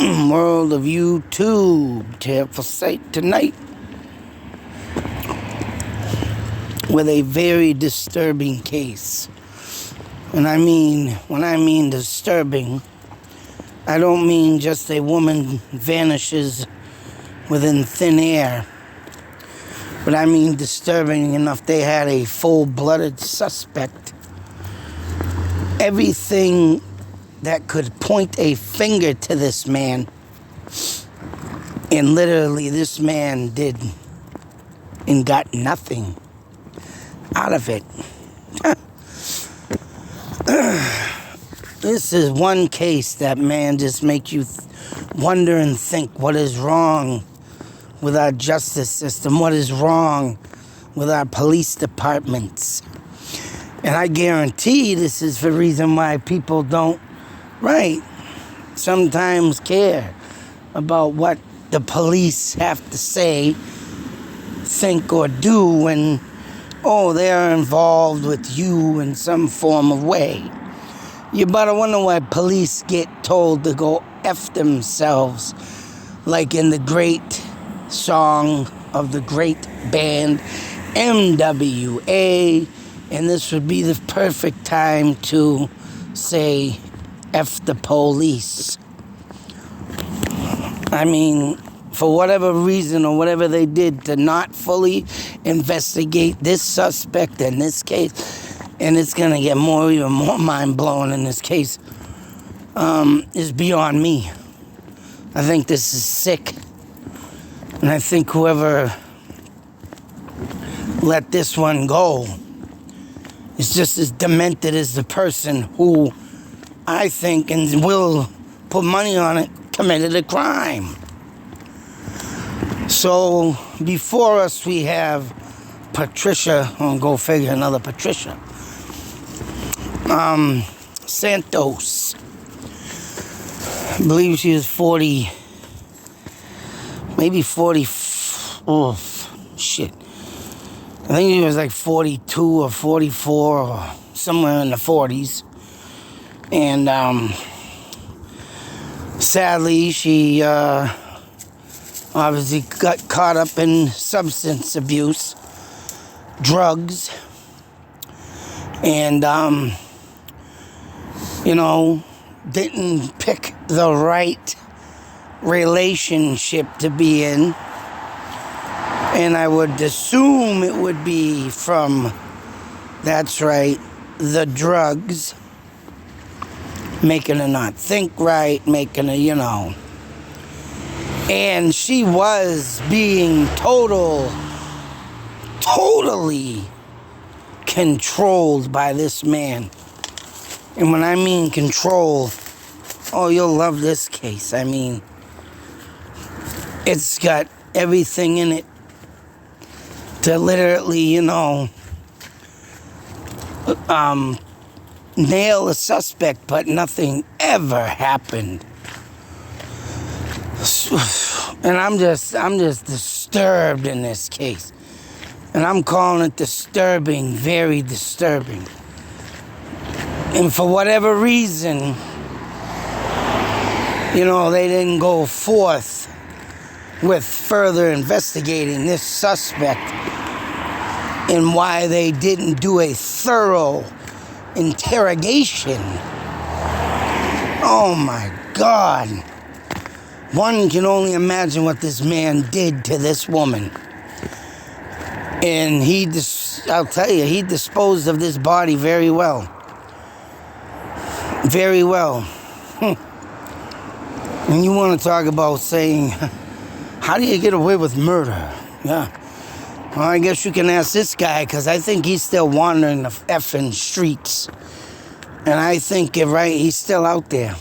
World of YouTube, here for sight tonight with a very disturbing case. And when I mean disturbing, I don't mean just a woman vanishes within thin air, but I mean disturbing enough they had a full-blooded suspect. Everything that could point a finger to this man, and literally this man did and got nothing out of it. This is one case that, man, just make you wonder and think, what is wrong with our justice system? What is wrong with our police departments? And I guarantee this is the reason why people don't sometimes care about what the police have to say, think, or do when, they are involved with you in some form of way. You better wonder why police get told to go F themselves, like in the great song of the great band MWA, and this would be the perfect time to say F the police. For whatever reason or whatever they did to not fully investigate this suspect in this case, and it's going to get even more mind-blowing in this case, is beyond me. I think this is sick. And I think whoever let this one go is just as demented as the person who I think and will put money on it committed a crime. So before us we have Patricia, go figure, another Patricia. Santos. I believe she was 40, maybe 40, I think she was like 42 or 44 or somewhere in the 40s. And sadly, she obviously got caught up in substance abuse, drugs, and, didn't pick the right relationship to be in. And I would assume it would be from, that's right, the drugs, making her not think right, making her, And she was being totally controlled by this man. And when I mean control, you'll love this case. It's got everything in it to literally, nail a suspect, but nothing ever happened. And I'm just disturbed in this case. And I'm calling it disturbing, very disturbing. And for whatever reason, they didn't go forth with further investigating this suspect and why they didn't do a thorough interrogation. Oh my God. One can only imagine what this man did to this woman. And I'll tell you, he disposed of this body very well. Very well. And you want to talk about saying, how do you get away with murder? Yeah. Well, I guess you can ask this guy, because I think he's still wandering the effing streets. And I think you're right, he's still out there.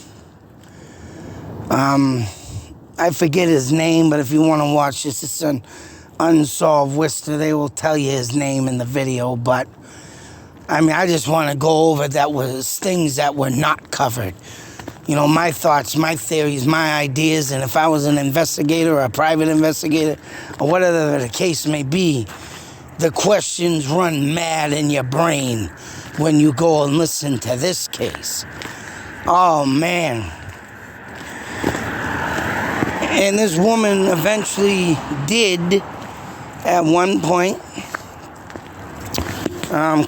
I forget his name, but if you want to watch this, it's an Unsolved Wister. They will tell you his name in the video, but I just want to go over things that were not covered. My thoughts, my theories, my ideas, and if I was an investigator or a private investigator, or whatever the case may be, the questions run mad in your brain when you go and listen to this case. Oh, man. And this woman eventually did, at one point,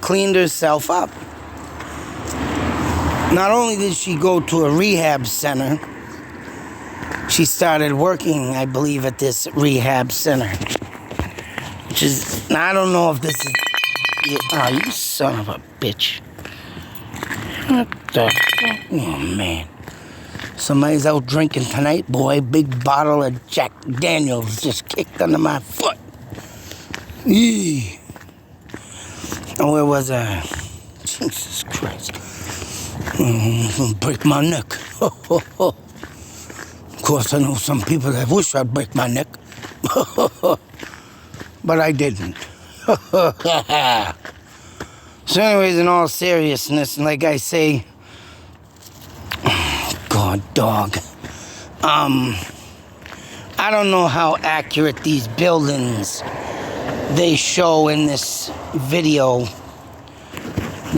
cleaned herself up. Not only did she go to a rehab center, she started working, I believe, at this rehab center. Which is, now I don't know if this is, oh, you son of a bitch. What the fuck? Oh, man. Somebody's out drinking tonight, boy. Big bottle of Jack Daniels just kicked under my foot. Eee. Oh, where was I? Jesus Christ. Break my neck. Of course, I know some people that wish I'd break my neck. But I didn't. So anyways, in all seriousness, and like I say, God, dog. I don't know how accurate these buildings they show in this video,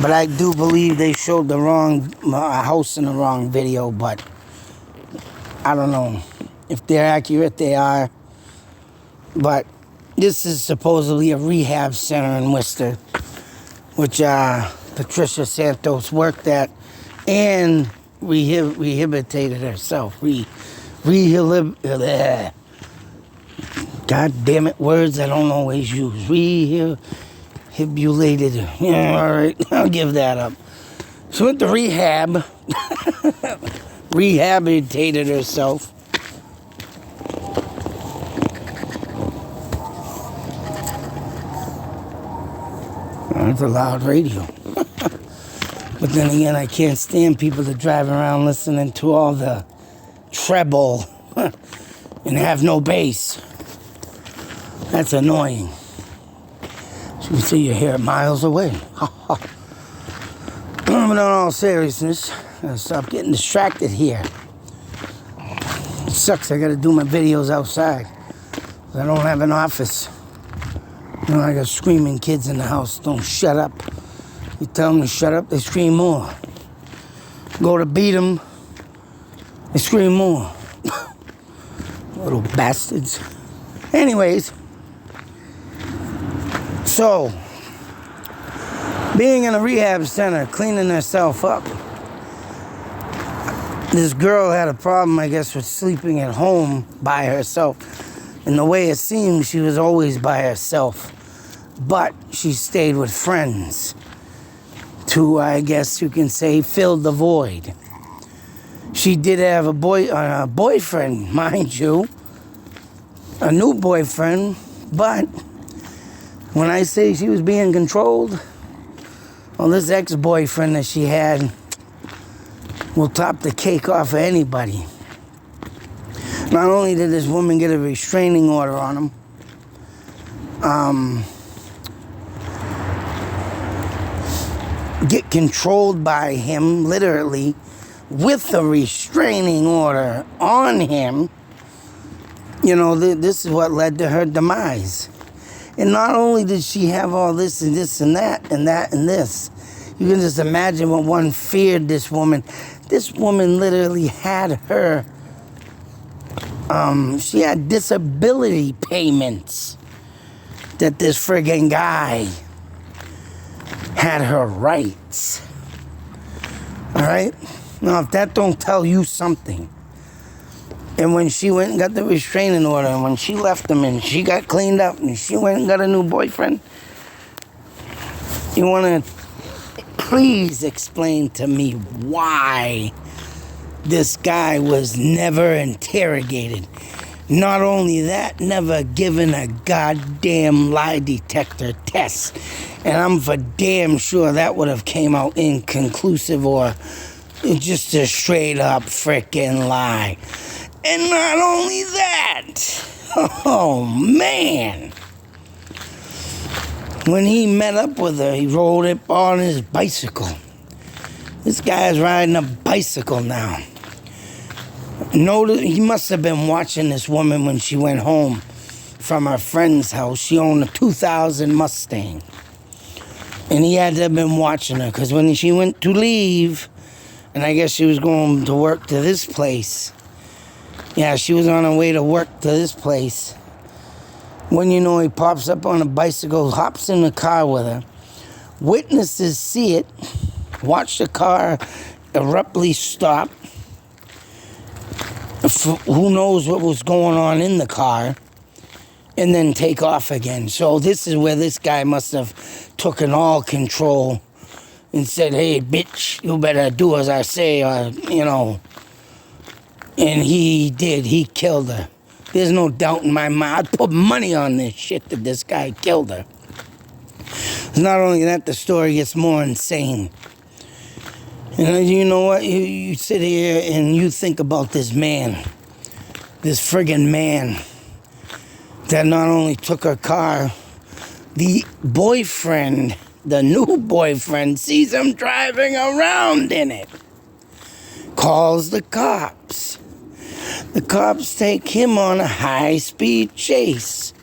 but I do believe they showed the wrong house in the wrong video, but I don't know. If they're accurate, they are. But this is supposedly a rehab center in Worcester, which Patricia Santos worked at and rehabilitated herself. God damn it, words I don't always use. Rehabilitated. Yeah, all right, I'll give that up. She went to rehab, rehabilitated herself. It's a loud radio. But then again, I can't stand people that drive around listening to all the treble and have no bass. That's annoying. So you see, you hear it miles away. But in all seriousness, I gotta stop getting distracted here. It sucks, I gotta do my videos outside. I don't have an office. You know, I got screaming kids in the house. Don't shut up. You tell them to shut up, they scream more. Go to beat them, they scream more. Little bastards. Anyways, so, being in a rehab center, cleaning herself up, this girl had a problem, I guess, with sleeping at home by herself. And the way it seems, she was always by herself. But she stayed with friends to, I guess you can say, fill the void. She did have a boyfriend, mind you. A new boyfriend. But when I say she was being controlled, well, this ex-boyfriend that she had will top the cake off of anybody. Not only did this woman get a restraining order on him, get controlled by him, literally, with a restraining order on him, you know, this is what led to her demise. And not only did she have all this and this and that and that and this, you can just imagine what one feared this woman. This woman literally had her, she had disability payments that this friggin' guy had her rights. All right? Now, if that don't tell you something, and when she went and got the restraining order, and when she left him and she got cleaned up and she went and got a new boyfriend, you want to please explain to me why this guy was never interrogated. Not only that, never given a goddamn lie detector test. And I'm for damn sure that would have came out inconclusive or just a straight up frickin' lie. And not only that, oh man, when he met up with her, he rode up on his bicycle. This guy's riding a bicycle now. He must have been watching this woman when she went home from her friend's house. She owned a 2000 Mustang. And he had to have been watching her, because when she went to leave, and I guess she was going to work to this place, Yeah, she was on her way to work to this place. When you know, he pops up on a bicycle, hops in the car with her. Witnesses see it, watch the car abruptly stop. Who knows what was going on in the car, and then take off again. So this is where this guy must have taken all control and said, hey, bitch, you better do as I say, or, you know. And he did. He killed her. There's no doubt in my mind. I'd put money on this shit that this guy killed her. Not only that, the story gets more insane. And you know what? You sit here and you think about this man. This friggin' man that not only took her car, the boyfriend, the new boyfriend, sees him driving around in it. Calls the cops. The cops take him on a high-speed chase.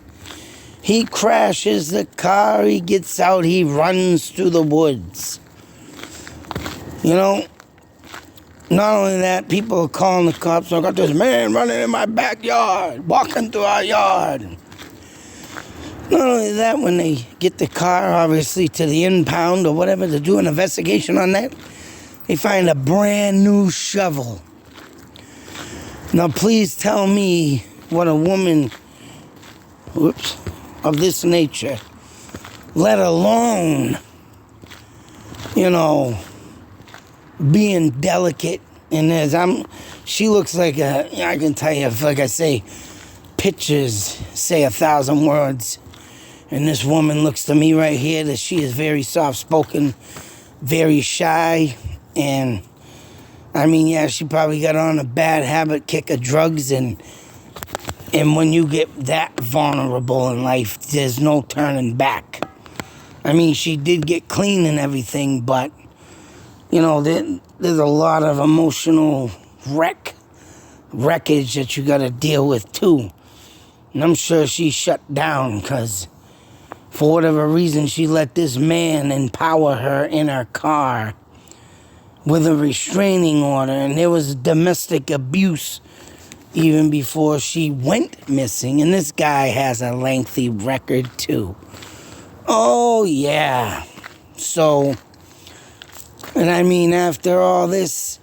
He crashes the car, he gets out, he runs through the woods. You know, not only that, people are calling the cops, I got this man running in my backyard, walking through our yard. Not only that, when they get the car, obviously, to the impound or whatever, to do an investigation on that, they find a brand new shovel. Now, please tell me what a woman, of this nature, let alone, you know, being delicate. And she looks like I can tell you, like I say, pictures say 1,000 words. And this woman looks to me right here that she is very soft-spoken, very shy, and I mean, yeah, she probably got on a bad habit kick of drugs, and when you get that vulnerable in life, there's no turning back. I mean, she did get clean and everything, but, you know, there's a lot of emotional wreckage that you got to deal with, too. And I'm sure she shut down because, for whatever reason, she let this man empower her in her car with a restraining order, and there was domestic abuse even before she went missing, and this guy has a lengthy record too. Oh yeah. So, and I mean, after all this,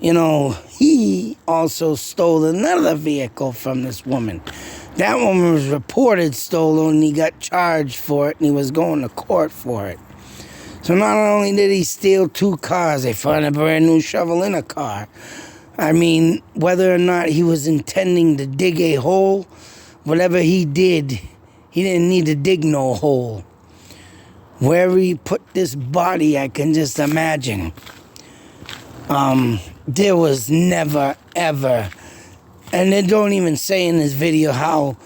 you know, he also stole another vehicle from this woman. That woman was reported stolen, and he got charged for it, and he was going to court for it. So not only did he steal 2 cars, they found a brand new shovel in a car. I mean, whether or not he was intending to dig a hole, whatever he did, he didn't need to dig no hole. Wherever he put this body, I can just imagine. There was never, ever, and they don't even say in this video how,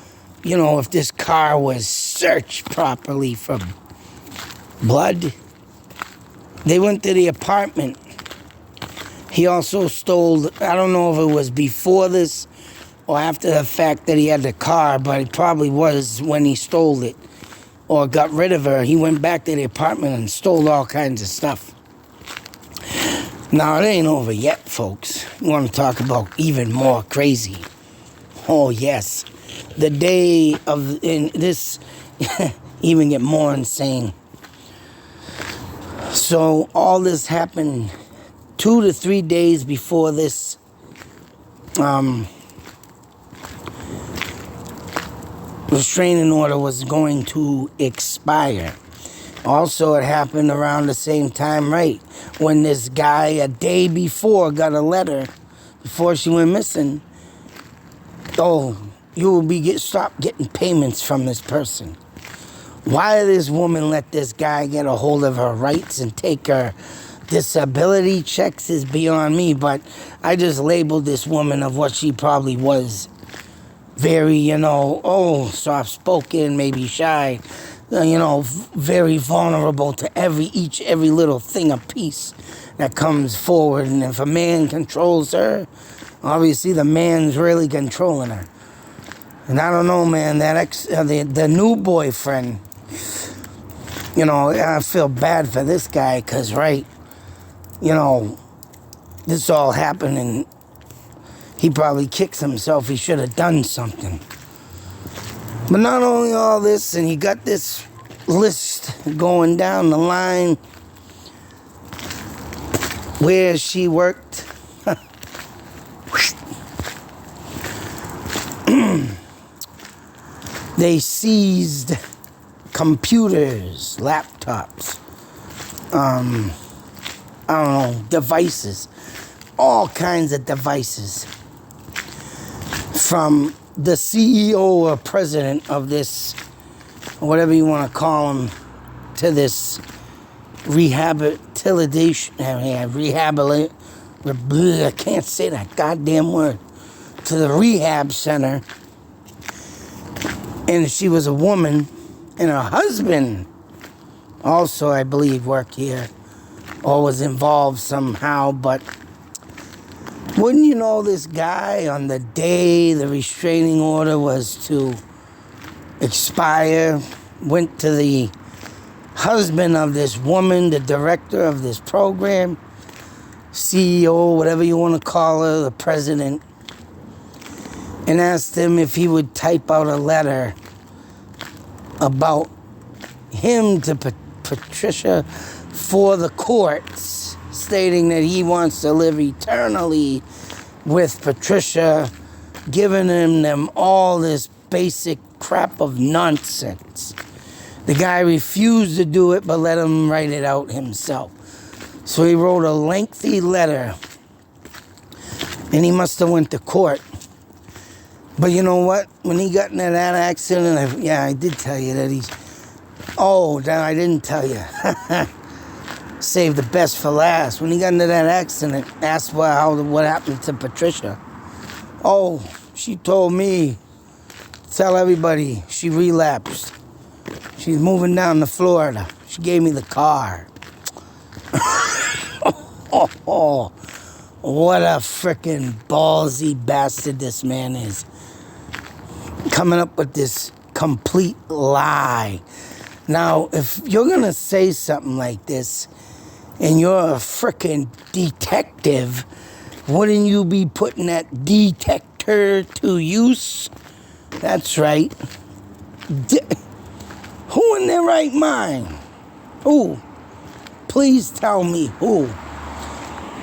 you know, if this car was searched properly for blood. They went to the apartment. He also stole, I don't know if it was before this or after the fact that he had the car, but it probably was when he stole it or got rid of her. He went back to the apartment and stole all kinds of stuff. Now, it ain't over yet, folks. You want to talk about even more crazy. Oh, yes. The day of this even get more insane. So all this happened 2 to 3 days before this restraining order was going to expire. Also, it happened around the same time, right, when this guy a day before got a letter before she went missing. Oh, you will stop getting payments from this person. Why this woman let this guy get a hold of her rights and take her disability checks is beyond me, but I just labeled this woman of what she probably was. Very, you know, soft-spoken, maybe shy, you know, very vulnerable to every little thing, a piece that comes forward. And if a man controls her, obviously the man's really controlling her. And I don't know, man, that the new boyfriend, you know, I feel bad for this guy because, right, you know, this all happened and he probably kicks himself. He should have done something. But not only all this, and he got this list going down the line where she worked. They seized computers, laptops, I don't know, devices, all kinds of devices from the CEO or president of this, whatever you want to call him, to this rehabilitation, I can't say that goddamn word, to the rehab center. And she was a woman, and her husband also, I believe, worked here or was involved somehow. But wouldn't you know, this guy, on the day the restraining order was to expire, went to the husband of this woman, the director of this program, CEO, whatever you want to call her, the president, and asked him if he would type out a letter about him to Patricia for the courts, stating that he wants to live eternally with Patricia, giving them all this basic crap of nonsense. The guy refused to do it, but let him write it out himself. So he wrote a lengthy letter, and he must have went to court. But you know what? When he got into that accident, I did tell you that he's... Oh, no, I didn't tell you. Save the best for last. When he got into that accident, asked what happened to Patricia. Oh, she told me, tell everybody she relapsed. She's moving down to Florida. She gave me the car. Oh, what a freaking ballsy bastard this man is. Coming up with this complete lie. Now, if you're going to say something like this, and you're a freaking detective, wouldn't you be putting that detector to use? That's right. Who in their right mind? Who? Please tell me who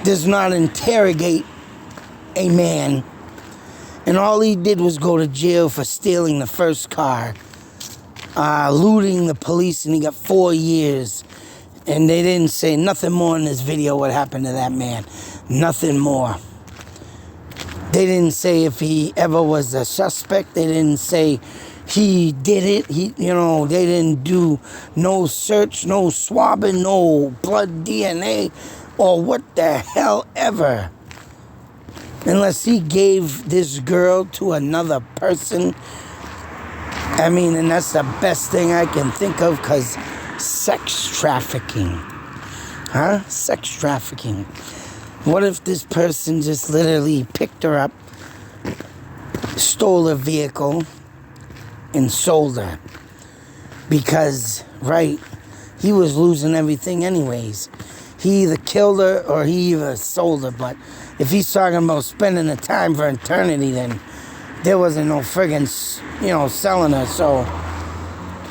does not interrogate a man, and all he did was go to jail for stealing the first car, looting the police, and he got 4 years. And they didn't say nothing more in this video what happened to that man. Nothing more. They didn't say if he ever was a suspect. They didn't say he did it. They didn't do no search, no swabbing, no blood DNA, or what the hell ever. Unless he gave this girl to another person. I mean, and that's the best thing I can think of, because sex trafficking. Huh? Sex trafficking. What if this person just literally picked her up, stole her vehicle, and sold her? Because, right, he was losing everything anyways. He either killed her or he either sold her. But if he's talking about spending the time for eternity, then there wasn't no friggin', selling her. So,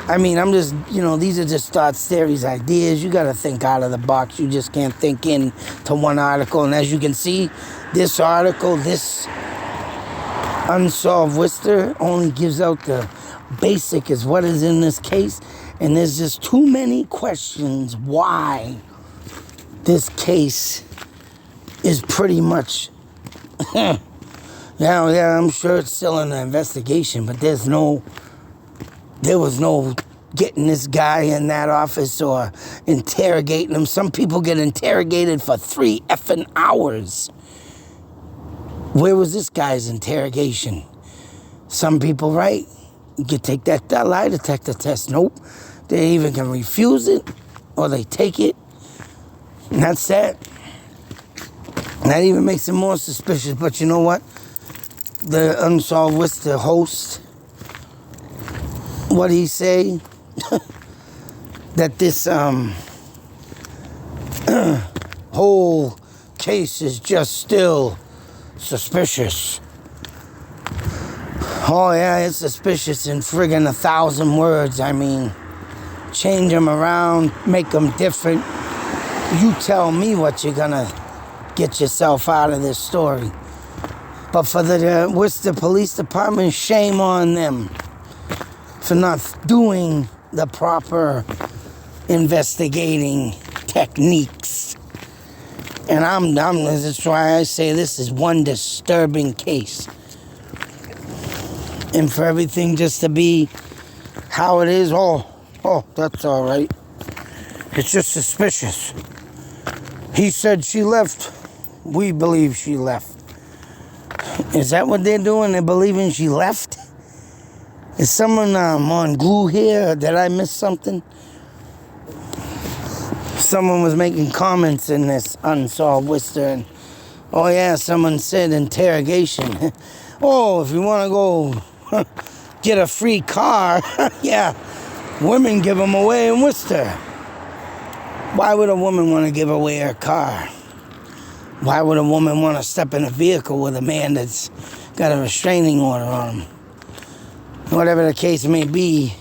I mean, I'm just, these are just thoughts, theories, ideas. You got to think out of the box. You just can't think into one article. And as you can see, this article, this Unsolved Worcester, only gives out the basic is what is in this case. And there's just too many questions why this case is pretty much... Yeah, I'm sure it's still in the investigation, but there was no getting this guy in that office or interrogating him. Some people get interrogated for 3 effing hours. Where was this guy's interrogation? Some people, right? You could take that lie detector test. Nope. They even can refuse it, or they take it, and that's that. That even makes it more suspicious. But you know what? The Unsolved Worcester host, what he say? That this whole case is just still Suspicious. Oh yeah, it's suspicious in friggin' 1,000 words. I mean, change them around, make them different. You tell me what you're gonna get yourself out of this story. But for the Worcester Police Department, shame on them for not doing the proper investigating techniques. And that's why I say this is one disturbing case. And for everything just to be how it is, oh, that's all right. It's just suspicious. He said she left. We believe she left. Is that what they're doing? They're believing she left? Is someone on glue here? Did I miss something? Someone was making comments in this Unsolved Worcester. And, oh yeah, someone said interrogation. Oh, if you want to go get a free car, yeah, women give them away in Worcester. Why would a woman want to give away her car? Why would a woman want to step in a vehicle with a man that's got a restraining order on him? Whatever the case may be,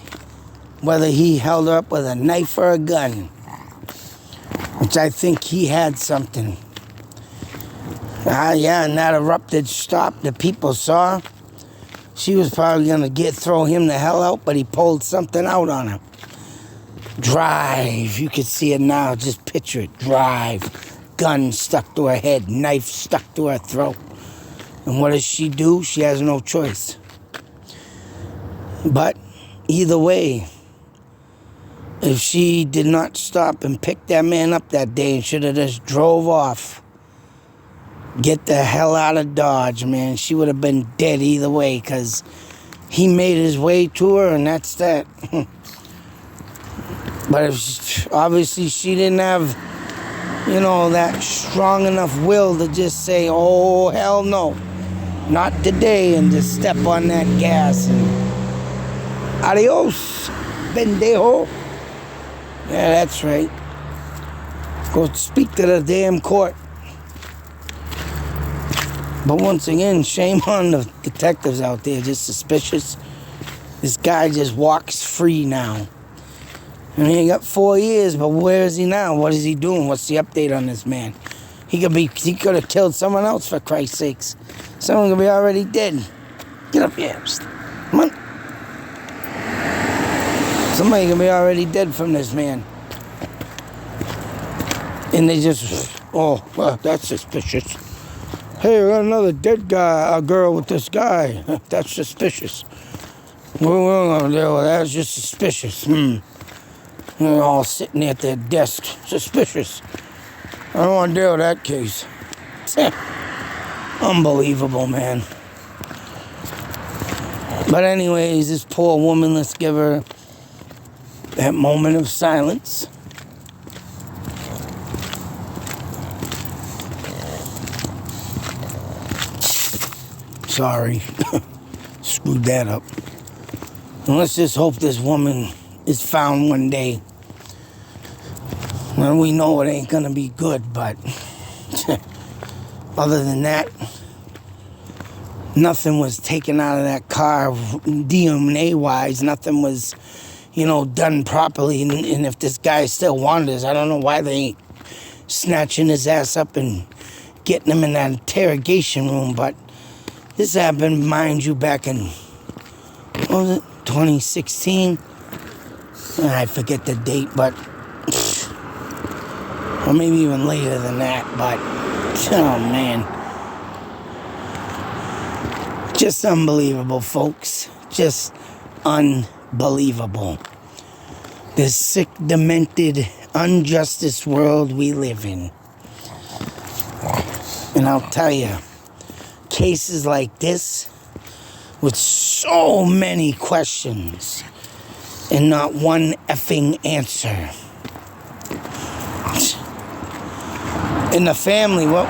whether he held her up with a knife or a gun, which I think he had something. Yeah, and that erupted stop that people saw. She was probably going to throw him the hell out, but he pulled something out on her. Drive. You can see it now. Just picture it. Drive. Gun stuck to her head. Knife stuck to her throat. And what does she do? She has no choice. But either way, if she did not stop and pick that man up that day and should have just drove off, get the hell out of Dodge, man, she would have been dead either way, because he made his way to her, and that's that. But if obviously she didn't have, that strong enough will to just say, oh, hell no, not today, and just step on that gas and adios, pendejo. Yeah, that's right. Go speak to the damn court. But once again, shame on the detectives out there, just suspicious. This guy just walks free now. And he got 4 years, but where is he now? What is he doing? What's the update on this man? He could have killed someone else, for Christ's sakes. Someone could be already dead. Get up here. Come on. Somebody could be already dead from this man. And they just, oh, well, that's suspicious. Hey, we got another dead guy, a girl with this guy. That's suspicious. We're going to deal with that. It's just suspicious. They're all sitting at their desk. Suspicious. I don't want to deal with that case. Unbelievable, man. But anyways, this poor woman, let's give her that moment of silence. Sorry. Screwed that up. And let's just hope this woman is found one day. Well, we know it ain't gonna be good, but other than that, nothing was taken out of that car DNA-wise. Nothing was, done properly. And if this guy still wanders, I don't know why they ain't snatching his ass up and getting him in that interrogation room. But this happened, mind you, back in, what was it, 2016? I forget the date, but, or maybe even later than that, but, oh man. Just unbelievable, folks. Just unbelievable. This sick, demented, unjustice world we live in. And I'll tell you, cases like this, with so many questions, and not one effing answer. In the family, well,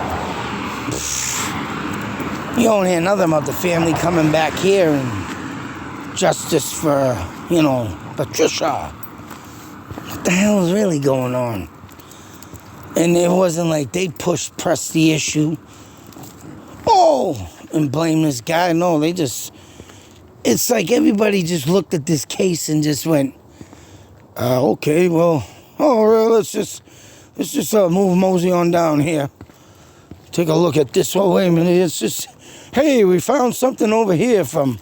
you don't hear nothing about the family coming back here and justice for, Patricia. What the hell is really going on? And it wasn't like they pressed the issue. Oh, oh, and blame this guy. No, they just, it's like everybody just looked at this case and just went, okay, well, let's just move Mosey on down here. Take a look at this. Oh, wait a minute. It's just, hey, we found something over here from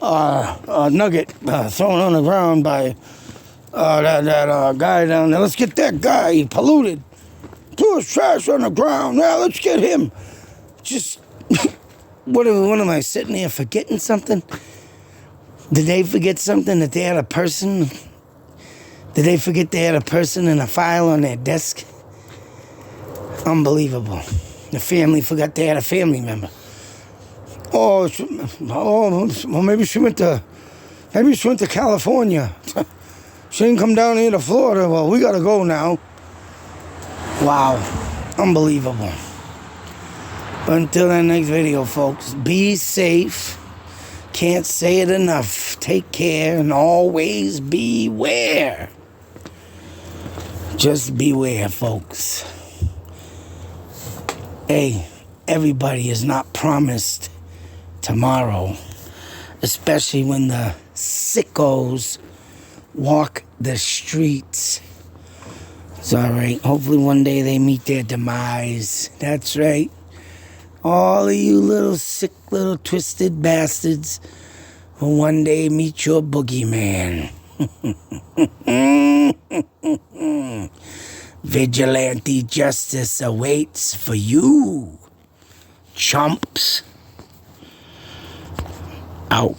a nugget thrown on the ground by that guy down there. Let's get that guy. He polluted. Threw his trash on the ground. Now let's get him. Just, what am I sitting there forgetting something? Did they forget something that they had a person? Did they forget they had a person in a file on their desk? Unbelievable. The family forgot they had a family member. Well, maybe she went to California. She didn't come down here to Florida. Well, we gotta go now. Wow, unbelievable. But until that next video, folks, be safe. Can't say it enough. Take care and always beware. Just beware, folks. Hey, everybody is not promised tomorrow, especially when the sickos walk the streets. It's all right. Hopefully one day they meet their demise. That's right. All of you little sick, little twisted bastards will one day meet your boogeyman. Vigilante justice awaits for you, chumps. Out.